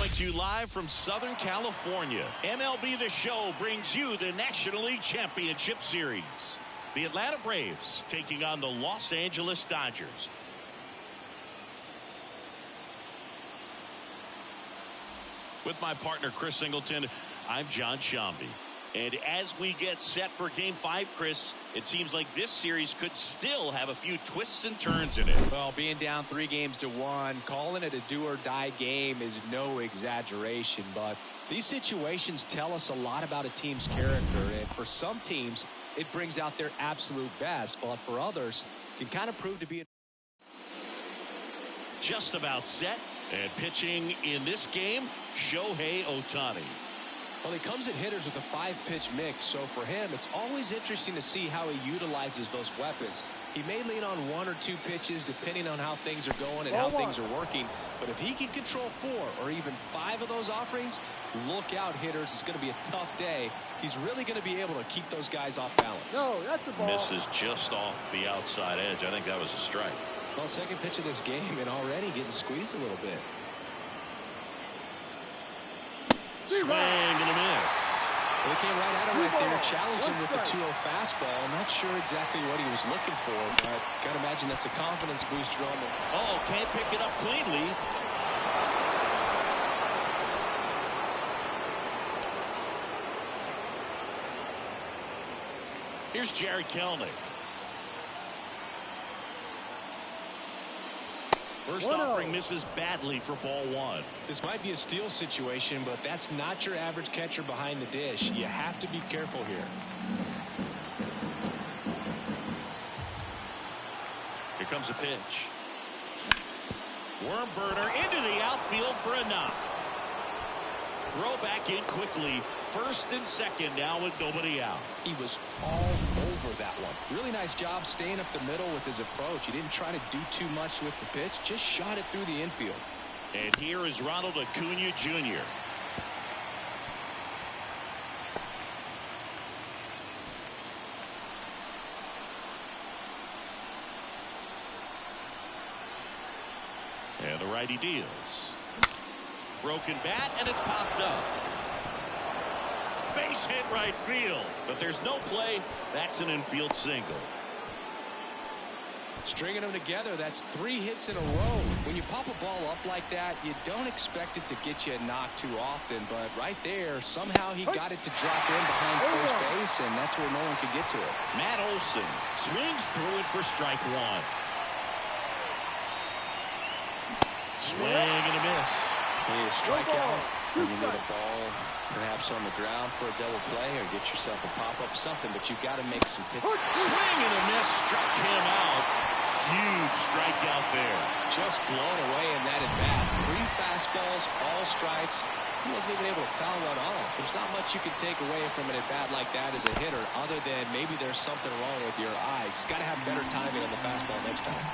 Coming to you live from Southern California, MLB The Show brings you the National League Championship Series. The Atlanta Braves taking on the Los Angeles Dodgers. With my partner Chris Singleton, I'm John Shambi. And as we get set for Game 5, Chris, it seems like this series could still have a few twists and turns in it. Well, being down 3-1, calling it a do-or-die game is no exaggeration. But these situations tell us a lot about a team's character. And for some teams, it brings out their absolute best. But for others, it can kind of prove to be just about set. And pitching in this game, Shohei Ohtani. Well, he comes at hitters with a 5-pitch mix, so for him, it's always interesting to see how he utilizes those weapons. He may lean on 1 or 2 pitches depending on how things are going and how things are working, but if he can control 4 or even 5 of those offerings, look out, hitters. It's going to be a tough day. He's really going to be able to keep those guys off balance. No, that's a ball. Misses just off the outside edge. I think that was a strike. Well, second pitch of this game and already getting squeezed a little bit. Swing and a miss. Well, he came right at him right there, challenged him with the 2-0 fastball. I'm not sure exactly what he was looking for, but got to imagine that's a confidence booster on him. Oh, can't pick it up cleanly. Here's Jared Kelenic. First offering misses badly for ball 1. This might be a steal situation, but that's not your average catcher behind the dish. You have to be careful here. Here comes a pitch. Worm burner into the outfield for a knock. Throw back in quickly. First and second now with nobody out. He was all over that one. Really nice job staying up the middle with his approach. He didn't try to do too much with the pitch, just shot it through the infield. And here is Ronald Acuna Jr. And the righty deals. Broken bat, and it's popped up. Base hit right field, but there's no play. That's an infield single. Stringing them together, that's 3 hits in a row. When you pop a ball up like that, you don't expect it to get you a knock too often, but right there, somehow he got it to drop in behind first base, and that's where no one could get to it. Matt Olson swings through it for strike 1. Swing and a miss. A strikeout. You need a ball perhaps on the ground for a double play or get yourself a pop-up something, but you've got to make some pitches. Swing and a miss, struck him out. Huge strikeout there. Just blown away in that at-bat. 3 fastballs, all strikes. He wasn't even able to foul one off. There's not much you can take away from an at-bat like that as a hitter other than maybe there's something wrong with your eyes. Got to have better timing on the fastball next time.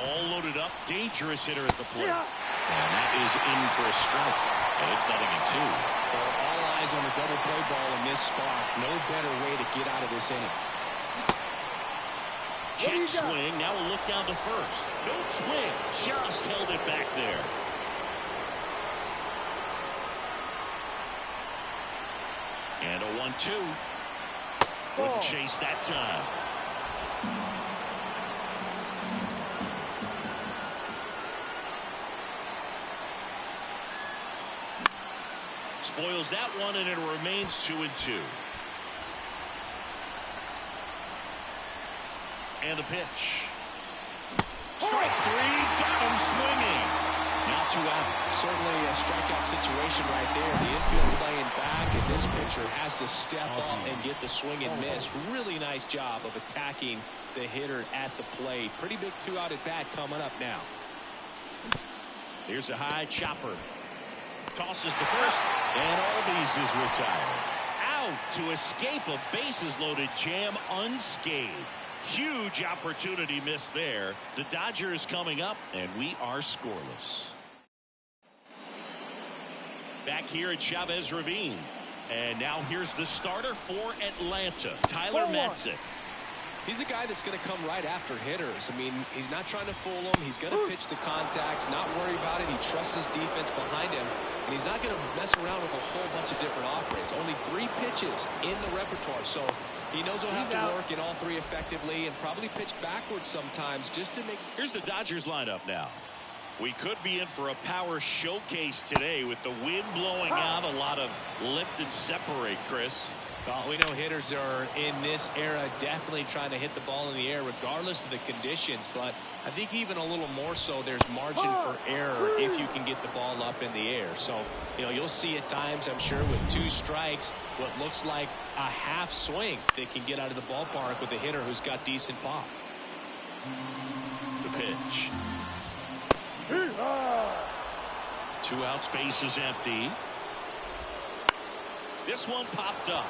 All loaded up, dangerous hitter at the plate. And that is in for a strike. And it's 0-2. Well, all eyes on the double play ball in this spot. No better way to get out of this inning. Check swing. Now we'll look down to first. No swing. Just held it back there. And a 1-2. Wouldn't chase that time. Spoils that one, and it remains 2-2. And a pitch. Strike 3, got him swinging. Now 2 out. Certainly a strikeout situation right there. The infield playing back, and this pitcher has to step up and get the swing and miss. Really nice job of attacking the hitter at the plate. Pretty big 2-out at bat coming up now. Here's a high chopper. Tosses the first, and Albies is retired. Out to escape a bases-loaded jam unscathed. Huge opportunity missed there. The Dodgers coming up, and we are scoreless. Back here at Chavez Ravine. And now here's the starter for Atlanta, Tyler Matzik. He's a guy that's going to come right after hitters. I mean, he's not trying to fool them. He's going to pitch the contacts, not worry about it. He trusts his defense behind him, and he's not going to mess around with a whole bunch of different offerings. Only 3 pitches in the repertoire, so he knows he'll have to work in all 3 effectively and probably pitch backwards sometimes just to make. Here's the Dodgers lineup now. We could be in for a power showcase today with the wind blowing out, a lot of lift and separate, Chris. Well, we know hitters are in this era definitely trying to hit the ball in the air regardless of the conditions, but I think even a little more so there's margin for error if you can get the ball up in the air. So, you know, you'll see at times, I'm sure, with 2 strikes, what looks like a half swing that can get out of the ballpark with a hitter who's got decent pop. The pitch. 2 out, space is empty. This one popped up.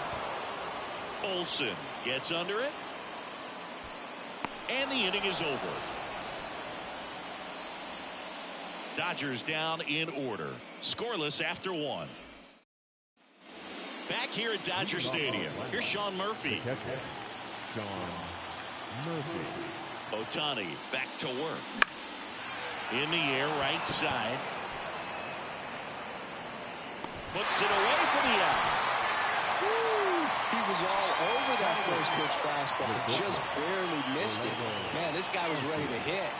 Olsen gets under it. And the inning is over. Dodgers down in order. Scoreless after 1. Back here at Dodger Stadium. Here's Sean Murphy. Ohtani back to work. In the air, right side. Puts it away for the out. He was all over that first pitch fastball. Just barely missed it. Man, this guy was ready to hit.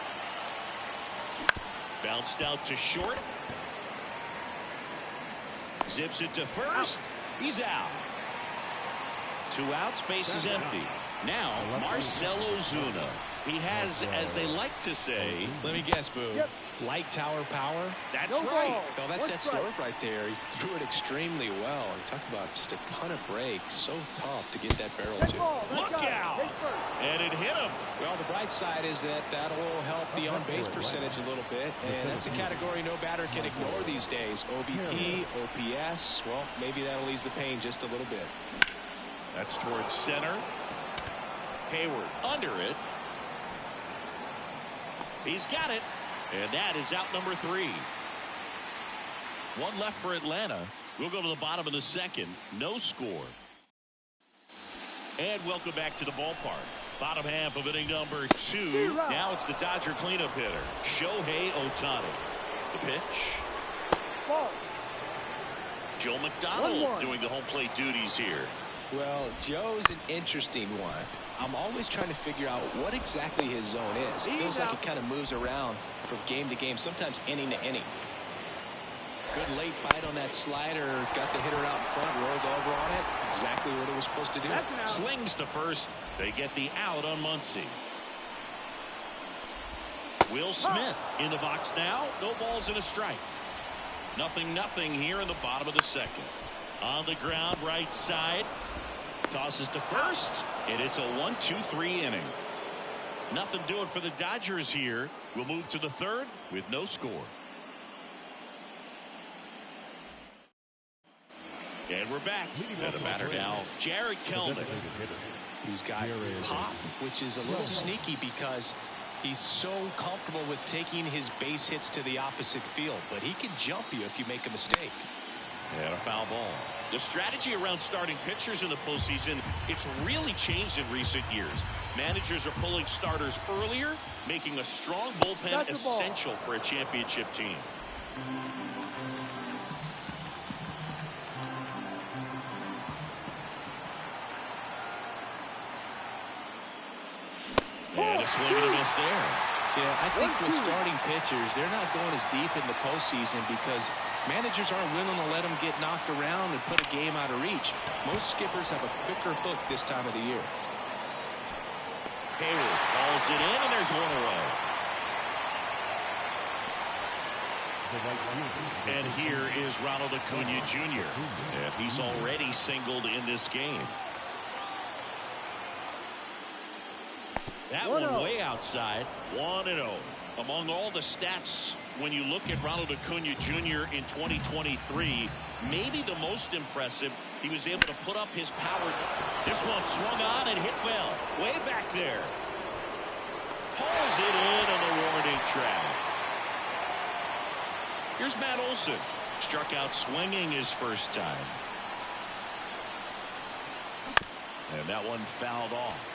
Bounced out to short. Zips it to first. He's out. 2 outs, base is empty. Now, Marcell Ozuna. He has, as they like to say, let me guess, Boo. Light tower power. That's right. No, that's that stuff right there. He threw it extremely well. And talk about just a ton of breaks. So tough to get that barrel to. Look out! And it hit him. Well, the bright side is that that'll help the on-base percentage a little bit. And that's a category no batter can ignore these days. OBP, OPS. Well, maybe that'll ease the pain just a little bit. That's towards center. Hayward under it. He's got it. And that is out number 3. 1 left for Atlanta. We'll go to the bottom of the 2nd. No score. And welcome back to the ballpark. Bottom half of inning number 2. Now it's the Dodger cleanup hitter, Shohei Ohtani. The pitch. Joe McDonald doing the home plate duties here. Well, Joe's an interesting one. I'm always trying to figure out what exactly his zone is. It feels like he kind of moves around from game to game, sometimes inning to inning. Good late bite on that slider. Got the hitter out in front, rolled over on it. Exactly what it was supposed to do. Slings to first. They get the out on Muncy. Will Smith in the box now. No balls and a strike. 0-0 here in the bottom of the 2nd. On the ground, right side. Tosses to first, and it's a 1-2-3 inning. Nothing doing for the Dodgers here. We'll move to the 3rd with no score. And we're back. And the batter now, Jared Kelnick. He's got pop, which is a little sneaky because he's so comfortable with taking his base hits to the opposite field. But he can jump you if you make a mistake. And a foul ball. The strategy around starting pitchers in the postseason, it's really changed in recent years. Managers are pulling starters earlier, making a strong bullpen essential for a championship team. And a swing and a miss there. Yeah, I think with starting pitchers, they're not going as deep in the postseason because managers aren't willing to let them get knocked around and put a game out of reach. Most skippers have a quicker hook this time of the year. Hayward calls it in, and there's 1 away. And here is Ronald Acuna Jr. And he's already singled in this game. That one way outside. 1-0. Among all the stats, when you look at Ronald Acuna Jr. in 2023, maybe the most impressive, he was able to put up his power. This one swung on and hit well. Way back there. Hauls it in on the warning track. Here's Matt Olson. Struck out swinging his first time. And that one fouled off.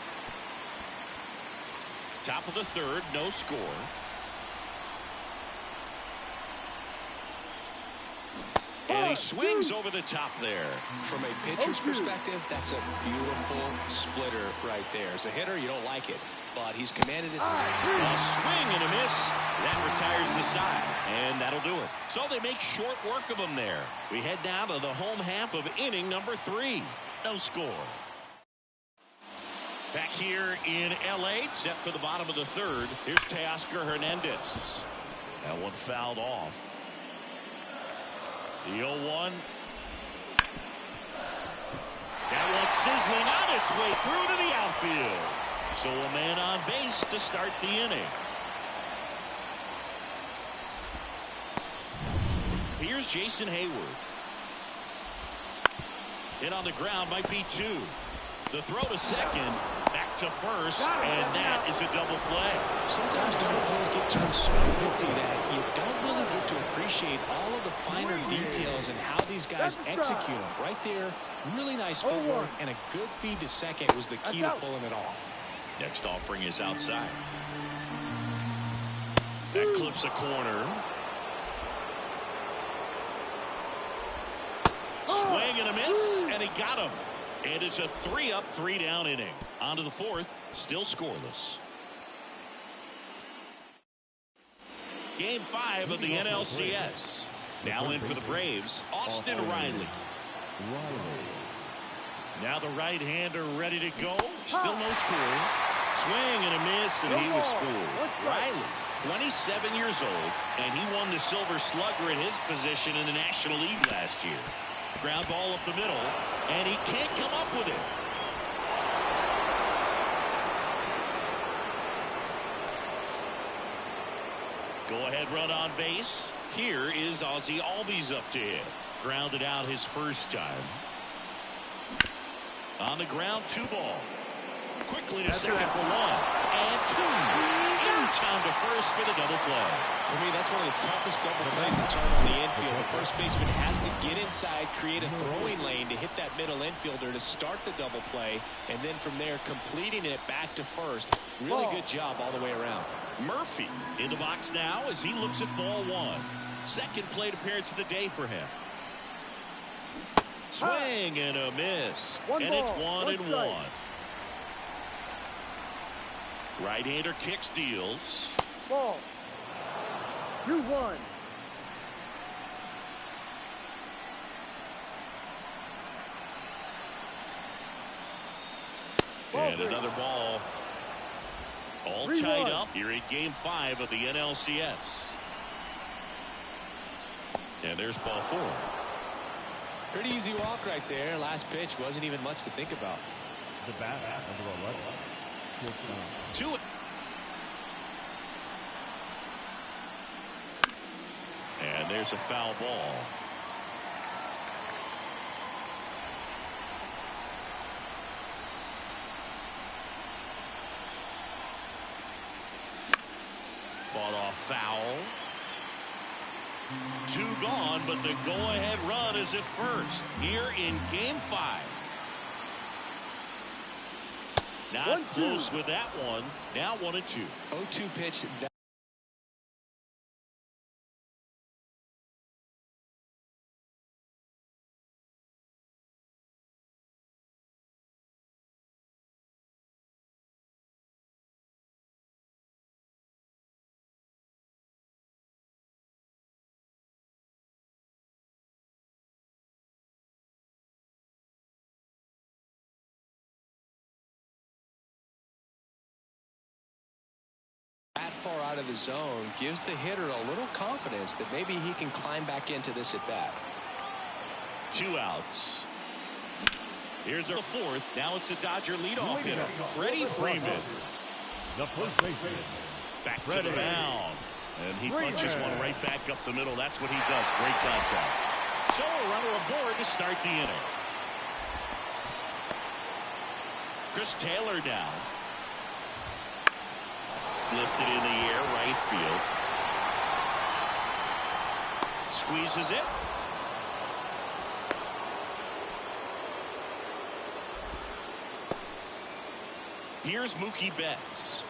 Top of the third, no score. And he swings over the top there. From a pitcher's perspective, that's a beautiful splitter right there. As a hitter, you don't like it, but he's commanded his... A swing and a miss. That retires the side, and that'll do it. So they make short work of him there. We head now to the home half of inning number 3. No score. Back here in L.A., set for the bottom of the third. Here's Teoscar Hernandez. That one fouled off. The 0-1. That one sizzling on its way through to the outfield. So a man on base to start the inning. Here's Jason Hayward. Hit on the ground, might be 2. The throw to second, back to first, and that is a double play. Sometimes double plays get turned so quickly that you don't really get to appreciate all of the finer details and how these guys execute them. Right there, really nice footwork, and a good feed to second was the key to pulling it off. Next offering is outside. That clips a corner. Swing and a miss, and he got him. And it's a 3-up, 3-down inning. On to the fourth, still scoreless. Game 5 of the NLCS. Now in for the Braves, Austin Riley. Now the right-hander ready to go. Still no score. Swing and a miss, and he was fooled. Riley, 27 years old, and he won the Silver Slugger in his position in the National League last year. Ground ball up the middle, and he can't come up with it. Go-ahead run on base. Here is Ozzie Albies up to hit. Grounded out his first time. On the ground, 2 ball. Quickly to second for 1. And 2. In time to first for the double play. For me, that's one of the toughest double plays to turn on the infield. The first baseman has to get inside, create a throwing lane to hit that middle infielder to start the double play, and then from there completing it back to first. Really good job all the way around. Murphy in the box now as he looks at ball 1. Second plate appearance of the day for him. Swing and a miss. And it's 1-1. Right-hander kicks, deals. Ball. 2-1. And another ball. All tied up here in Game 5 of the NLCS. And there's ball 4. Pretty easy walk right there. Last pitch wasn't even much to think about. The bat. 2. And there's a foul ball. Fought off foul. 2 gone, but the go-ahead run is at first here in Game 5. Not close with that one. Now 1-2. 0-2 pitch. That far out of the zone gives the hitter a little confidence that maybe he can climb back into this at bat. 2 outs. Here's the 4th. Now it's the Dodger leadoff hitter, Freddie Freeman. The first baseman. Back to the mound. And he punches one right back up the middle. That's what he does. Great contact. So a runner aboard to start the inning. Chris Taylor down. Lifted in the air, right field. Squeezes it. Here's Mookie Betts.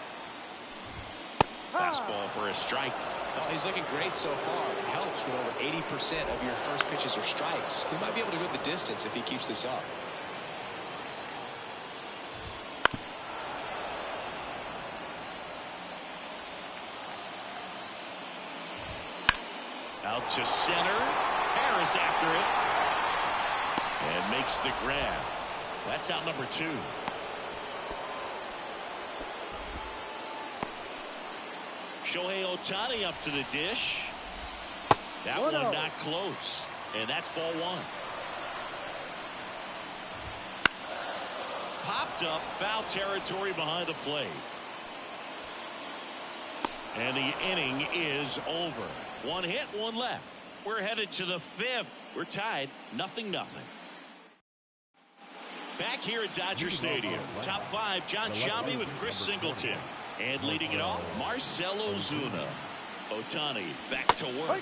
Fastball for a strike. Well, he's looking great so far. It helps when over 80% of your first pitches are strikes. He might be able to go the distance if he keeps this up. Out to center. Harris after it. And makes the grab. That's out number 2. Shohei Ohtani up to the dish. That one not close. And that's ball 1. Popped up, foul territory behind the plate. And the inning is over. 1 hit, 1 left. We're headed to the 5th. We're tied 0-0. Back here at Dodger Stadium. Top 5, John Shelby with Chris Singleton. And leading it off, Marcell Ozuna. Ohtani back to work.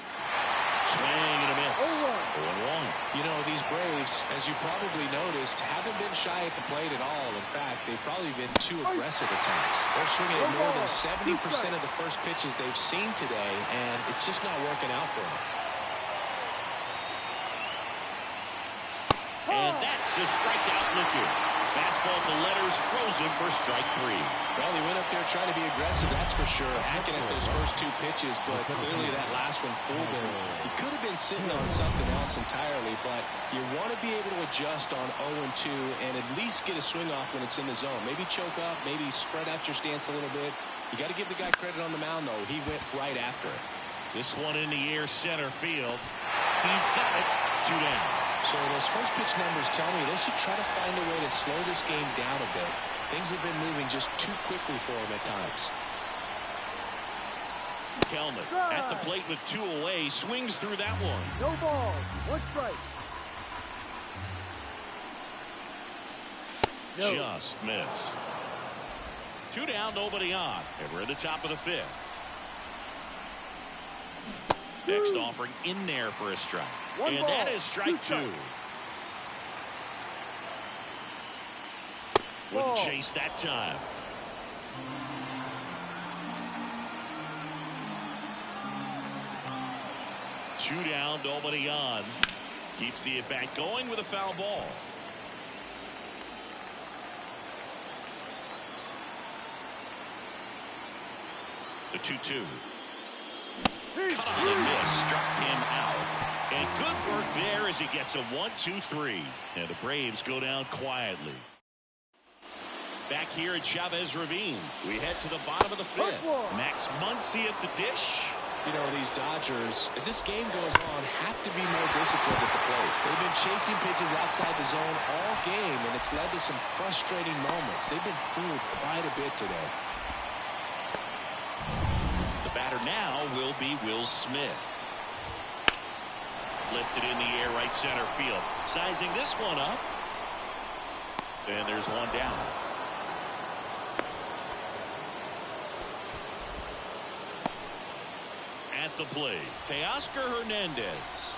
Swing and a miss. 0-1. You know, these Braves, as you probably noticed, haven't been shy at the plate at all. In fact, they've probably been too aggressive at times. They're swinging at more than 70% of the first pitches they've seen today, and it's just not working out for them. And that's a strikeout looking. Fastball to letters, frozen for strike 3. Well, he went up there trying to be aggressive, that's for sure, hacking at those first 2 pitches, but clearly that last one fooled him. He could have been sitting on something else entirely, but you want to be able to adjust on 0-2 and at least get a swing off when it's in the zone. Maybe choke up, maybe spread out your stance a little bit. You got to give the guy credit on the mound, though. He went right after it. This one in the air, center field. He's got it. 2 down. So those first pitch numbers tell me they should try to find a way to slow this game down a bit. Things have been moving just too quickly for him at times. Kelman at the plate with 2 away, swings through that one. No ball, 1 strike. No. Just missed. 2 down, nobody on, and we're at the top of the 5th. Next offering in there for a strike. And that is strike 2. Wouldn't chase that time. Two down, nobody on. Keeps the at-bat going with a foul ball. The 2-2. Cut on and miss. Struck him out. And good work there as he gets a 1-2-3. And the Braves go down quietly. Back here at Chavez Ravine, we head to the bottom of the 5th. Max Muncy at the dish. You know, these Dodgers, as this game goes on, have to be more disciplined at the plate. They've been chasing pitches outside the zone all game, and it's led to some frustrating moments. They've been fooled quite a bit today. The batter now will be Will Smith. Lifted in the air, right center field. Sizing this one up. And there's one down. At the plate, Teoscar Hernandez.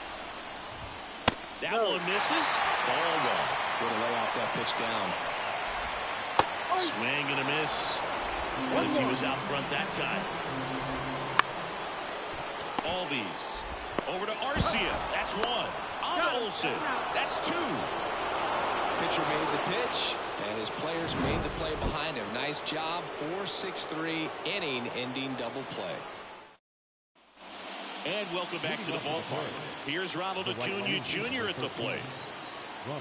That one misses. Ball 1. Going to lay off that pitch down. Swing and a miss. As he was out front that time. Albies. Over to Arcia. That's 1. On to Olsen. That's 2. Pitcher made the pitch, and his players made the play behind him. Nice job. 4-6-3 inning-ending double play. And welcome back to the ballpark. Here's Ronald Acuna Jr. at the plate.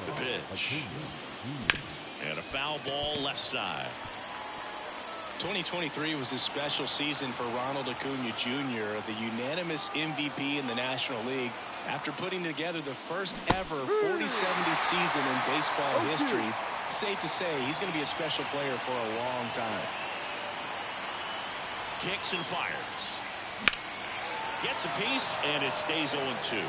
The pitch. And a foul ball left side. 2023 was a special season for Ronald Acuna Jr., the unanimous MVP in the National League. After putting together the first ever 40-70 season in baseball history, safe to say he's going to be a special player for a long time. Kicks and fires. Gets a piece, and it stays 0-2.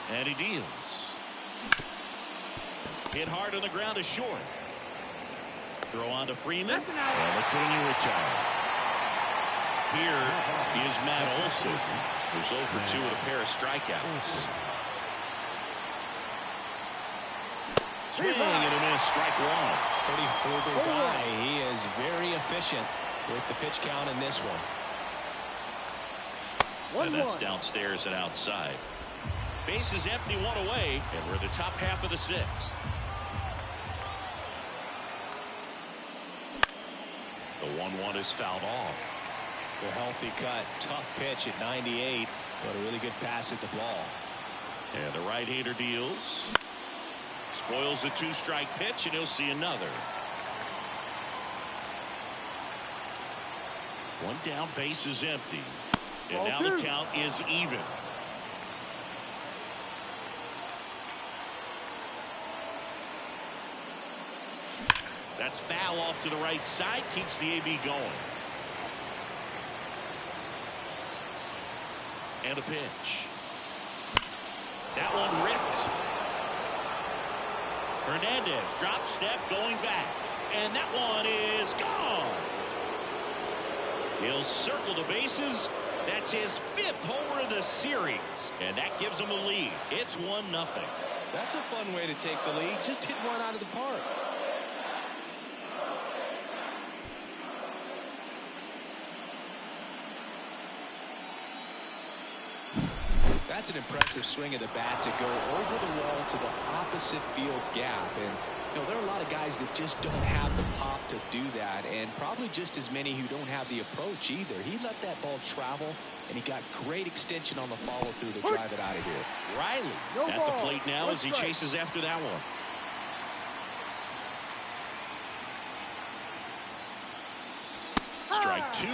And he deals. Hit hard on the ground to short. Throw on to Freeman. And Acuna retired. Here is Matt Olson, who's 0 for 2 with a pair of strikeouts. Swing and a miss. Strike one. Pretty frugal guy. He is very efficient with the pitch count in this one. And that's downstairs and outside. Base is empty, one away, and we're in the top half of the sixth. The 1-1 is fouled off. The healthy cut. Tough pitch at 98, but a really good pass at the ball. And the right-hander deals. Spoils the 2-strike pitch, and he'll see another. One down, base is empty. And now the count is even. That's foul off to the right side. Keeps the AB going. And a pitch. That one ripped. Hernandez drop step going back. And that one is gone. He'll circle the bases. That's his 5th homer of the series. And that gives him a lead. It's 1-0. That's a fun way to take the lead. Just hit one out of the park. That's an impressive swing of the bat to go over the wall to the opposite field gap. And you know, there are a lot of guys that just don't have the pop to do that, and probably just as many who don't have the approach either. He let that ball travel, and he got great extension on the follow through to drive it out of here. Riley at the plate now as he chases after that one. Strike 2.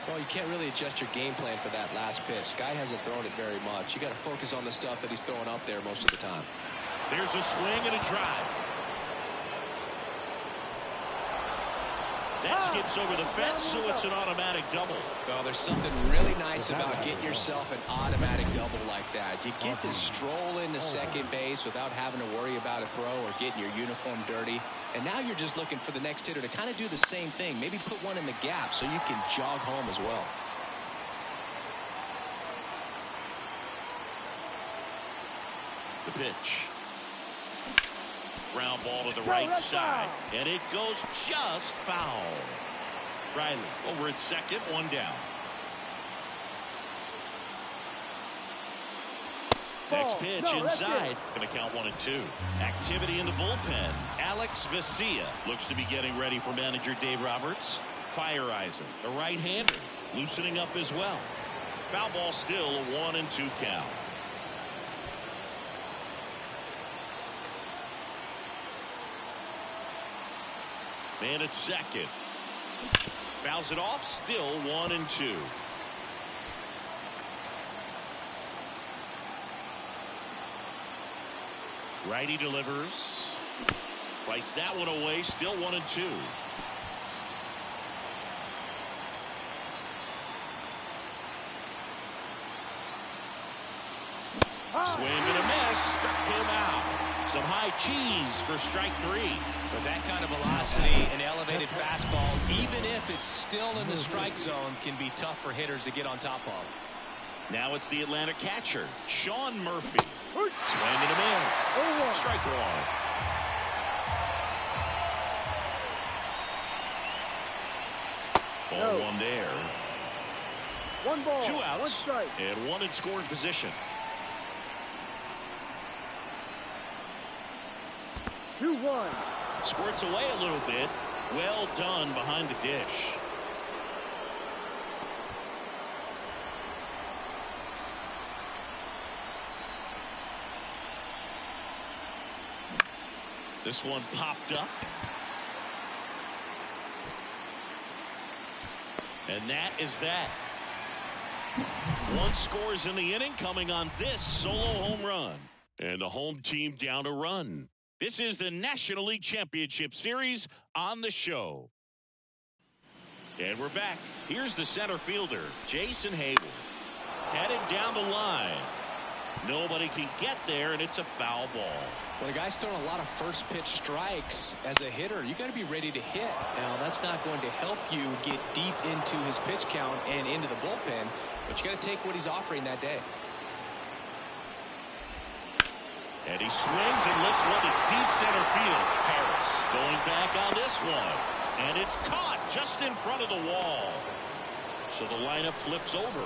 Well, you can't really adjust your game plan for that last pitch. Guy hasn't thrown it very much. You got to focus on the stuff that he's throwing up there most of the time. There's a swing and a drive. That skips over the fence, so it's an automatic double. Well, there's something really nice about getting yourself an automatic double like that. You get to stroll into second base without having to worry about a throw or getting your uniform dirty. And now you're just looking for the next hitter to kind of do the same thing. Maybe put one in the gap so you can jog home as well. The pitch. Ground ball to the right side. And it goes just foul. Riley over at second, one down. Next pitch inside. Going to count 1-2. Activity in the bullpen. Alex Vesia looks to be getting ready for manager Dave Roberts. Fire Eisen, the right-hander, loosening up as well. Foul ball still, a 1-2 count. Man at second. Fouls it off, still 1-2. Righty delivers. Fights that one away, still 1-2. Swing and a miss. Struck him out. Some high cheese for strike 3. With that kind of velocity, an elevated fastball, even if it's still in the strike zone, can be tough for hitters to get on top of. Now it's the Atlanta catcher, Sean Murphy. Swing and a miss. Strike 1. Ball 1 there. 1 ball, 2 outs, 1 strike. and 1 in scoring position. 2-1. Squirts away a little bit. Well done behind the dish. This one popped up. And that is that. 1 scores in the inning coming on this solo home run. And the home team down a run. This is the National League Championship Series on the show. And we're back. Here's the center fielder, Jason Hayward. Headed down the line. Nobody can get there, and it's a foul ball. When a guy's throwing a lot of first pitch strikes as a hitter, you got to be ready to hit. Now, that's not going to help you get deep into his pitch count and into the bullpen, but you got to take what he's offering that day. And he swings and lifts one to deep center field. Harris going back on this one. And it's caught just in front of the wall. So the lineup flips over.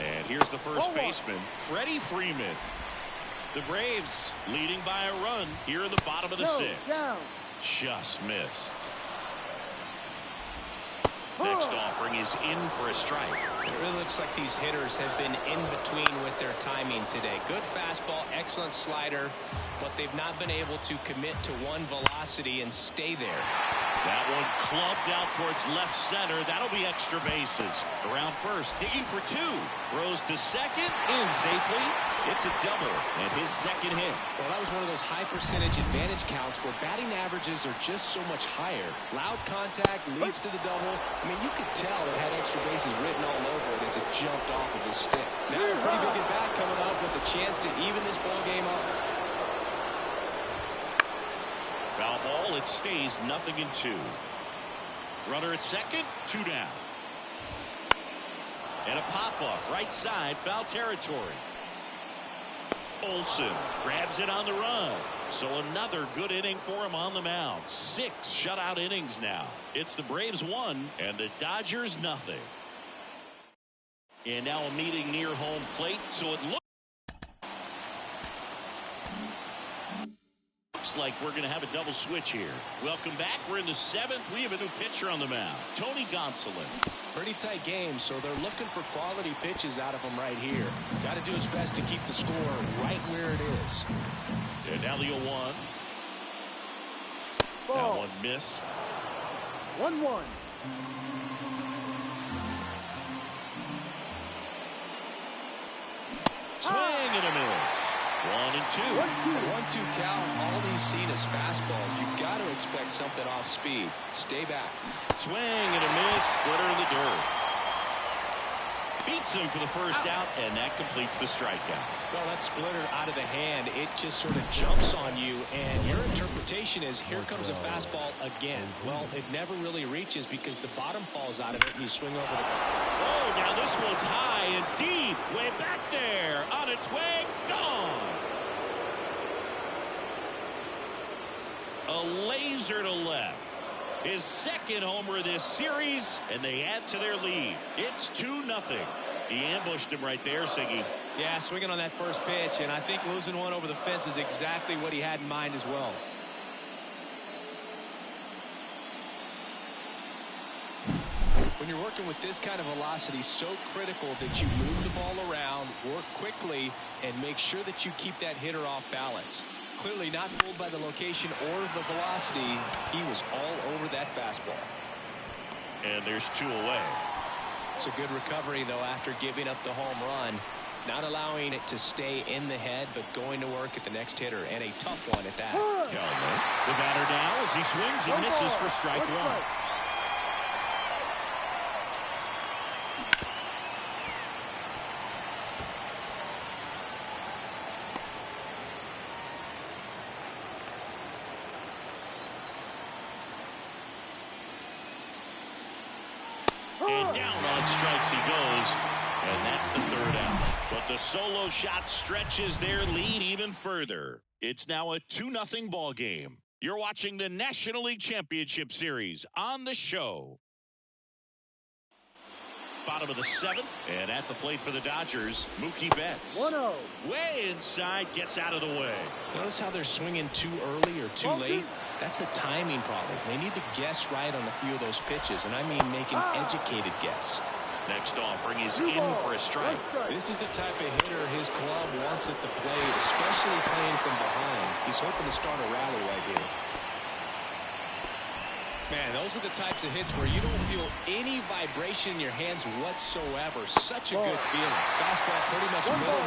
And here's the first baseman, Freddie Freeman. The Braves leading by a run here in the bottom of the sixth. Down. Just missed. Next offering is in for a strike. It really looks like these hitters have been in between with their timing today. Good fastball, excellent slider, but they've not been able to commit to one velocity and stay there. That one clubbed out towards left center. That'll be extra bases. Around first, digging for two. Throws to second, in safely. It's a double, and his second hit. Well, that was one of those high percentage advantage counts where batting averages are just so much higher. Loud contact leads to the double. I mean, you could tell it had extra bases written all over it as it jumped off of his stick. Now a pretty big at bat coming up with a chance to even this ball game up. Foul ball, it stays 0-2. Runner at second, 2 down. And a pop-up, right side, foul territory. Olsen grabs it on the run. So another good inning for him on the mound. 6 shutout innings now. It's the Braves 1 and the Dodgers 0. And now a meeting near home plate, so it looks like we're going to have a double switch here. Welcome back. We're in the 7th. We have a new pitcher on the mound, Tony Gonsolin. Pretty tight game, so they're looking for quality pitches out of him right here. Got to do his best to keep the score right where it is. And now the 0-1. That one missed. 1-1. Swing and a miss. 1-2. 1-2 count. All he's seen is fastballs. You've got to expect something off speed. Stay back. Swing and a miss. Splitter in the dirt. Beats him for the first out, and that completes the strikeout. Well, that splitter out of the hand, it just sort of jumps on you, and your interpretation is, here comes a fastball again. Well, it never really reaches because the bottom falls out of it, and you swing over the top. Oh, now this one's high and deep. Way back there. On its way. Gone. A laser to left. His second homer of this series, and they add to their lead. It's 2-0. He ambushed him right there, Siggy. Yeah, swinging on that first pitch, and I think losing one over the fence is exactly what he had in mind as well. When you're working with this kind of velocity, so critical that you move the ball around, work quickly, and make sure that you keep that hitter off balance. Clearly not fooled by the location or the velocity. He was all over that fastball. And there's 2 away. It's a good recovery, though, after giving up the home run. Not allowing it to stay in the head, but going to work at the next hitter, and a tough one at that. The batter now, as he swings and misses for strike 1. And down on strikes he goes, and that's the 3rd out. But the solo shot stretches their lead even further. It's now a 2-0 ball game. You're watching the National League Championship Series on the show. Bottom of the 7th, and at the plate for the Dodgers, Mookie Betts. 1-0. Way inside, gets out of the way. Notice how they're swinging too early or too late? That's a timing problem. They need to guess right on a few of those pitches, and I mean make an educated guess. Next offering is in for a strike. This is the type of hitter his club wants at the plate, especially playing from behind. He's hoping to start a rally right here. Man, those are the types of hits where you don't feel any vibration in your hands whatsoever. Such a good feeling. Fastball pretty much middle,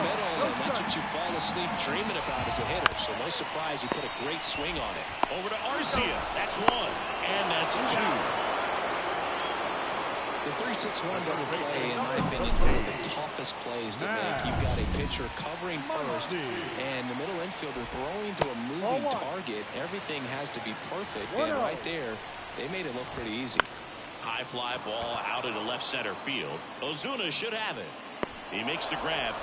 and that's what you fall asleep dreaming about as a hitter. So no surprise he put a great swing on it. Over to Arcia. That's 1, and that's 2. The 3-6-1 double play, in my opinion, is one of the toughest plays to make. You've got a pitcher covering first, and the middle infielder throwing to a moving target. Everything has to be perfect, and right there, they made it look pretty easy. High fly ball out into left center field. Ozuna should have it. He makes the grab,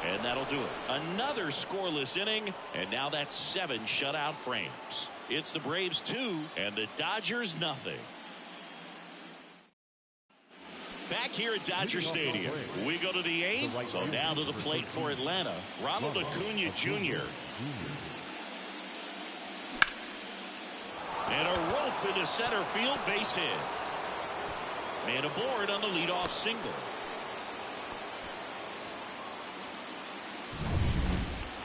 And that'll do it. Another scoreless inning, and now that's 7 shutout frames. It's the Braves 2 and the Dodgers nothing. Back here at Dodger Stadium, we go to the 8th. So now to the plate for Atlanta, Ronald Acuna Jr. And a rope into center field, base hit. Man aboard on the leadoff single.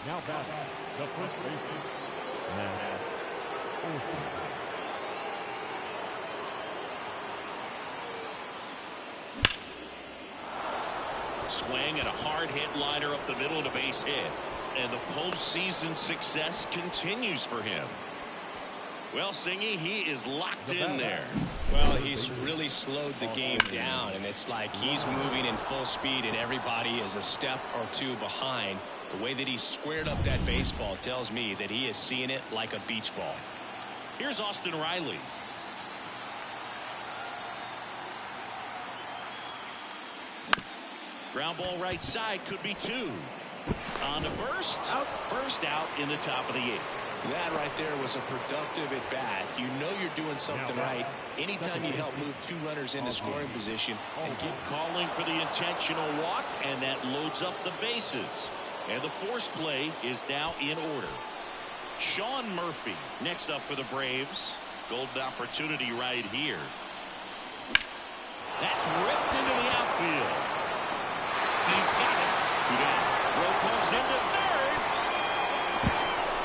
Now back the first baseman, Matt Olson. Swing and a hard hit liner up the middle and a base hit. And the postseason success continues for him. Well, Singy, he is locked in there. Well, he's really slowed the game down, and it's like he's moving in full speed and everybody is a step or two behind. The way that he squared up that baseball tells me that he is seeing it like a beach ball. Here's Austin Riley. Ground ball right side, could be 2. On to first. First out in the top of the 8th. That right there was a productive at bat. You know you're doing something right anytime you help move 2 runners into scoring position and keep calling for the intentional walk, and that loads up the bases. And the force play is now in order. Sean Murphy next up for the Braves. Golden opportunity right here. That's ripped into the outfield. He's got it. 2 down. Rowe comes into third.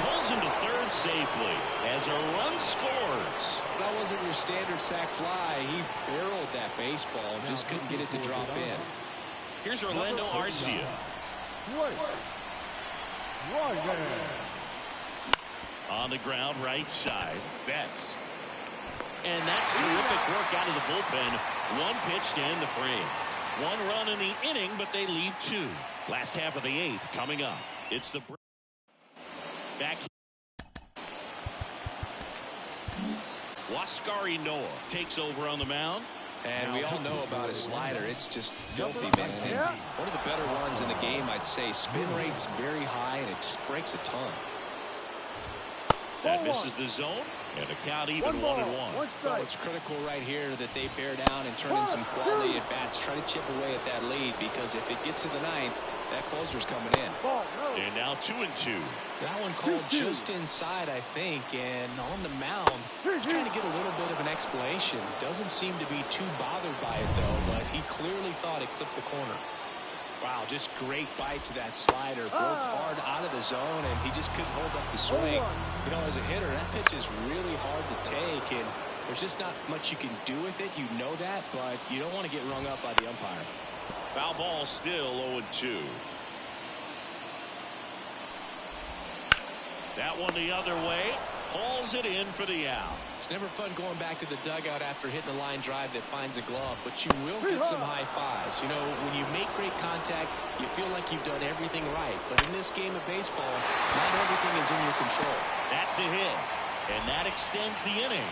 Pulls into third safely as a run scores. That wasn't your standard sac fly. He barreled that baseball and just couldn't get it to drop in. Here's Orlando Arcia. On the ground right side. Betts. And that's terrific work out of the bullpen. 1 pitch to end the frame. 1 run in the inning, but they leave 2. Last half of the 8th coming up. It's the back. Huascar Noah takes over on the mound. And we all know about his slider. It's just filthy, man. And one of the better ones in the game, I'd say. Spin rate's very high, and it just breaks a ton. That misses the zone, and the count even 1-1. Well, it's critical right here that they bear down and turn in some quality at bats. Try to chip away at that lead, because if it gets to the 9th, that closer's coming in. And now 2-2. That one called just inside, I think, and on the mound, he's trying to get a little bit of an explanation. Doesn't seem to be too bothered by it, though, but he clearly thought it clipped the corner. Wow, just great bite to that slider. Broke hard out of the zone, and he just couldn't hold up the swing. You know, as a hitter, that pitch is really hard to take, and there's just not much you can do with it. You know that, but you don't want to get rung up by the umpire. Foul ball still 0-2. That one the other way. Hauls it in for the out. It's never fun going back to the dugout after hitting a line drive that finds a glove, but you will get some high fives. You know, when you make great contact, you feel like you've done everything right. But in this game of baseball, not everything is in your control. That's a hit, and that extends the inning.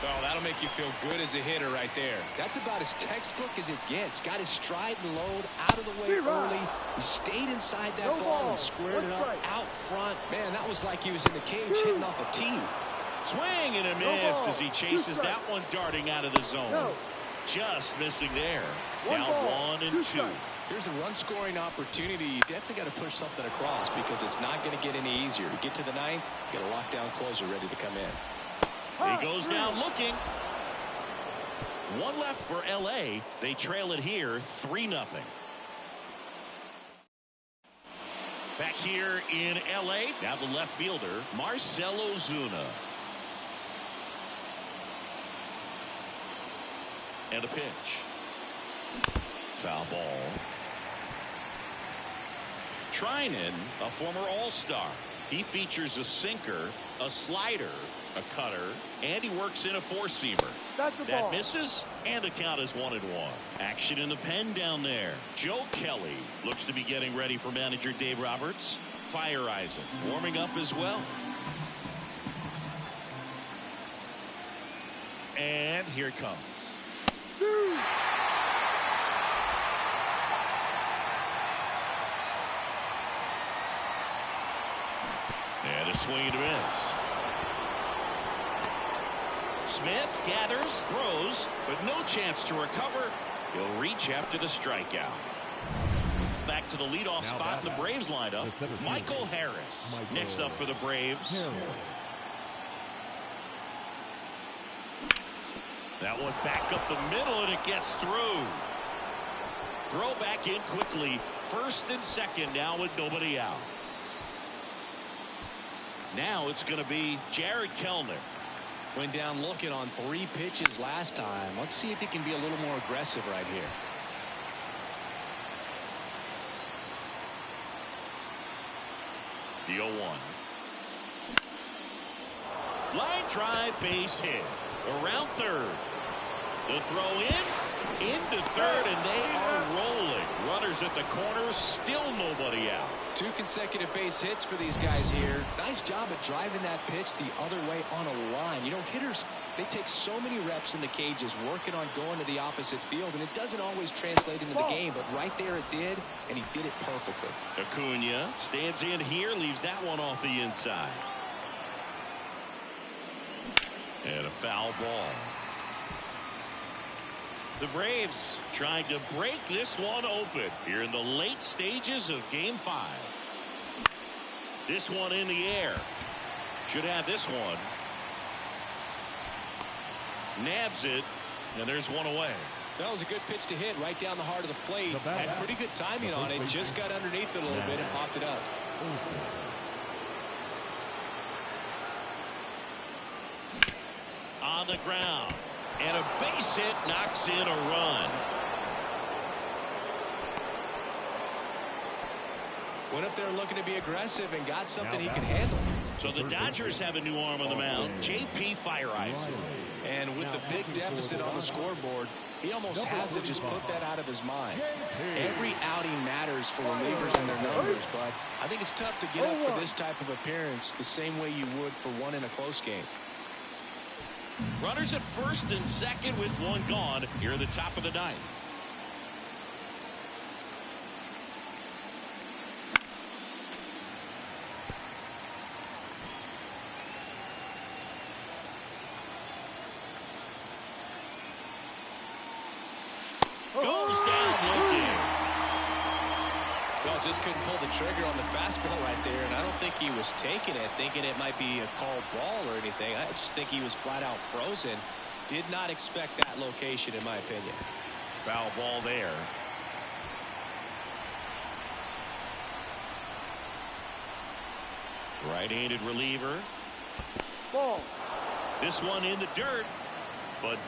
Oh, that'll make you feel good as a hitter right there. That's about as textbook as it gets. Got his stride and load out of the way early. He stayed inside that ball and squared it up out front. Man, that was like he was in the cage hitting off a tee. Swing and a miss as he chases that one darting out of the zone. Just missing there. Down 1-2. Here's a run-scoring opportunity. You definitely got to push something across because it's not going to get any easier. To get to the 9th, get a lockdown closer ready to come in. He goes down looking. 1 left for LA. They trail it here 3-0. Back here in LA, now the left fielder, Marcell Ozuna. And a pitch. Foul ball. Treinen, a former All-Star. He features a sinker, a slider, a cutter, and he works in a four-seamer. That misses, and the count is 1-1. Action in the pen down there. Joe Kelly looks to be getting ready for manager Dave Roberts. Feyereisen warming up as well. And here it comes. a swing and a miss. Smith gathers, throws, but no chance to recover. He'll reach after the strikeout. Back to the leadoff spot in the Braves lineup, Michael Harris. Next up for the Braves. That one back up the middle, and it gets through. Throw back in quickly. First and second now with nobody out. Now it's going to be Jared Kellner. Went down looking on 3 pitches last time. Let's see if he can be a little more aggressive right here. The 0-1. Line drive, base hit. Around third. The throw into third, and they are rolling. Runners at the corners, still nobody out. 2 consecutive base hits for these guys here. Nice job at driving that pitch the other way on a line. You know, hitters, they take so many reps in the cages working on going to the opposite field, and it doesn't always translate into the game, but right there it did, and he did it perfectly. Acuna stands in here, leaves that one off the inside. And a foul ball. The Braves trying to break this one open here in the late stages of Game 5. This one in the air. Should have this one. Nabs it, and there's one away. That was a good pitch to hit right down the heart of the plate. Had pretty good timing on it. Just got underneath it a little bit and popped it up. On the ground. And a base hit knocks in a run. Went up there looking to be aggressive and got something he can handle. So the Dodgers have a new arm on the mound, J.P. Fireeyes. And with the big deficit on the scoreboard, he almost has to just put that out of his mind. Every outing matters for relievers and their numbers, but I think it's tough to get up for this type of appearance the same way you would for one in a close game. Runners at first and second with one gone here at the top of the ninth. Goes down looking. Well, just couldn't pull the trigger on the fastball right there, and I don't think he was taking it, thinking it might be a called ball or anything. I just think he was flat out frozen. Did not expect that location, in my opinion. Foul ball there. Right-handed reliever. Ball. This one in the dirt, but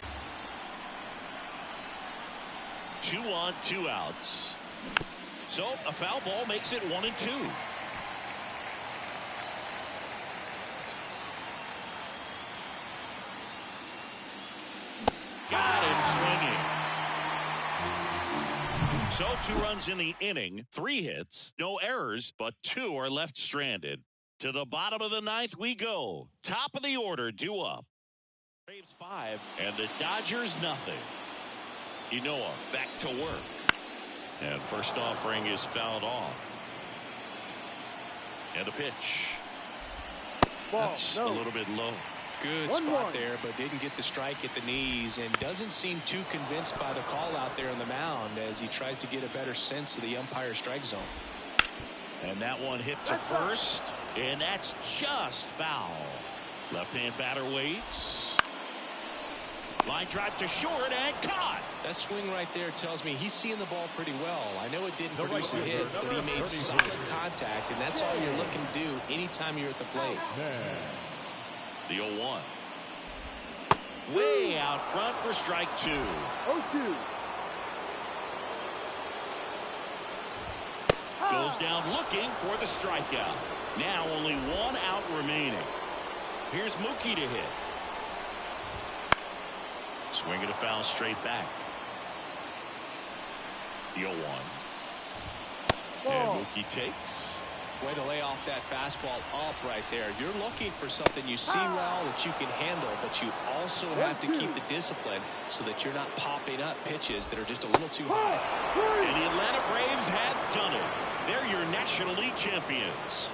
2 on, 2 outs. So a foul ball makes it 1-2. Got him swinging. So 2 runs in the inning, 3 hits, no errors, but 2 are left stranded. To the bottom of the ninth we go. Top of the order, due up. Braves 5 and the Dodgers nothing. Inoa back to work. And first offering is fouled off. And a pitch. That's a little bit low. Good spot there, but didn't get the strike at the knees and doesn't seem too convinced by the call out there on the mound as he tries to get a better sense of the umpire strike zone. And that one hit to first, and that's just foul. Left-hand batter waits. Line drive to short and caught. That swing right there tells me he's seeing the ball pretty well. I know it didn't produce a hit, but he made solid contact, and that's all you're looking to do anytime you're at the plate. The 0-1. Way out front for strike 2. 0-2. Goes down looking for the strikeout. Now only 1 out remaining. Here's Mookie to hit. Swinging a foul straight back. The 0-1. And Mookie takes. Way to lay off that fastball up right there. You're looking for something you see well that you can handle, but you also have to keep the discipline so that you're not popping up pitches that are just a little too high. And the Atlanta Braves have done it. They're your National League champions.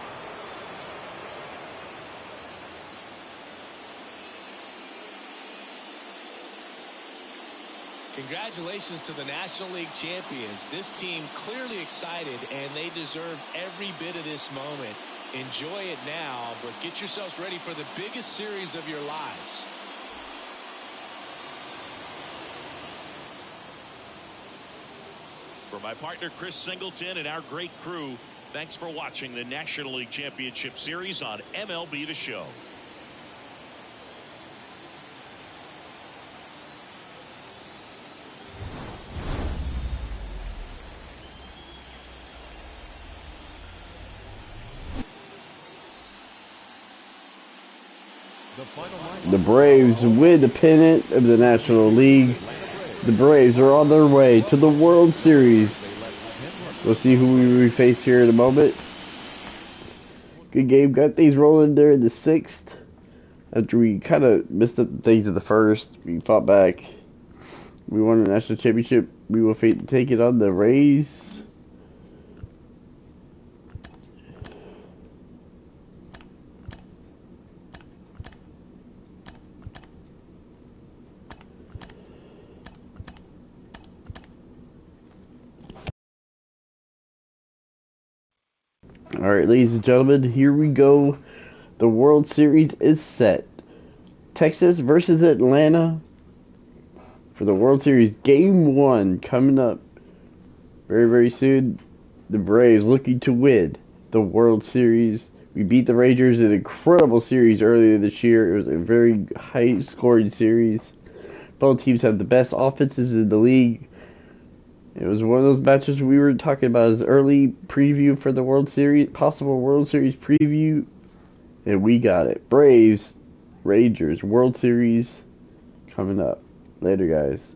Congratulations to the National League champions. This team clearly excited, and they deserve every bit of this moment. Enjoy it now, but get yourselves ready for the biggest series of your lives. For my partner Chris Singleton and our great crew, thanks for watching the National League Championship Series on MLB The Show. The Braves win the pennant of the National League. The Braves are on their way to the World Series. We'll see who we face here in a moment. Good game. Got things rolling there in the 6th. After we kind of missed up things in the 1st, we fought back. We won the national championship. We will take it on the Rays. Alright, ladies and gentlemen, here we go. The World Series is set. Texas versus Atlanta for the World Series. Game 1 coming up very, very soon. The Braves looking to win the World Series. We beat the Rangers in an incredible series earlier this year. It was a very high-scoring series. Both teams have the best offenses in the league. It was one of those matches we were talking about as early preview for the World Series, possible World Series preview, and we got it. Braves, Rangers, World Series coming up. Later, guys.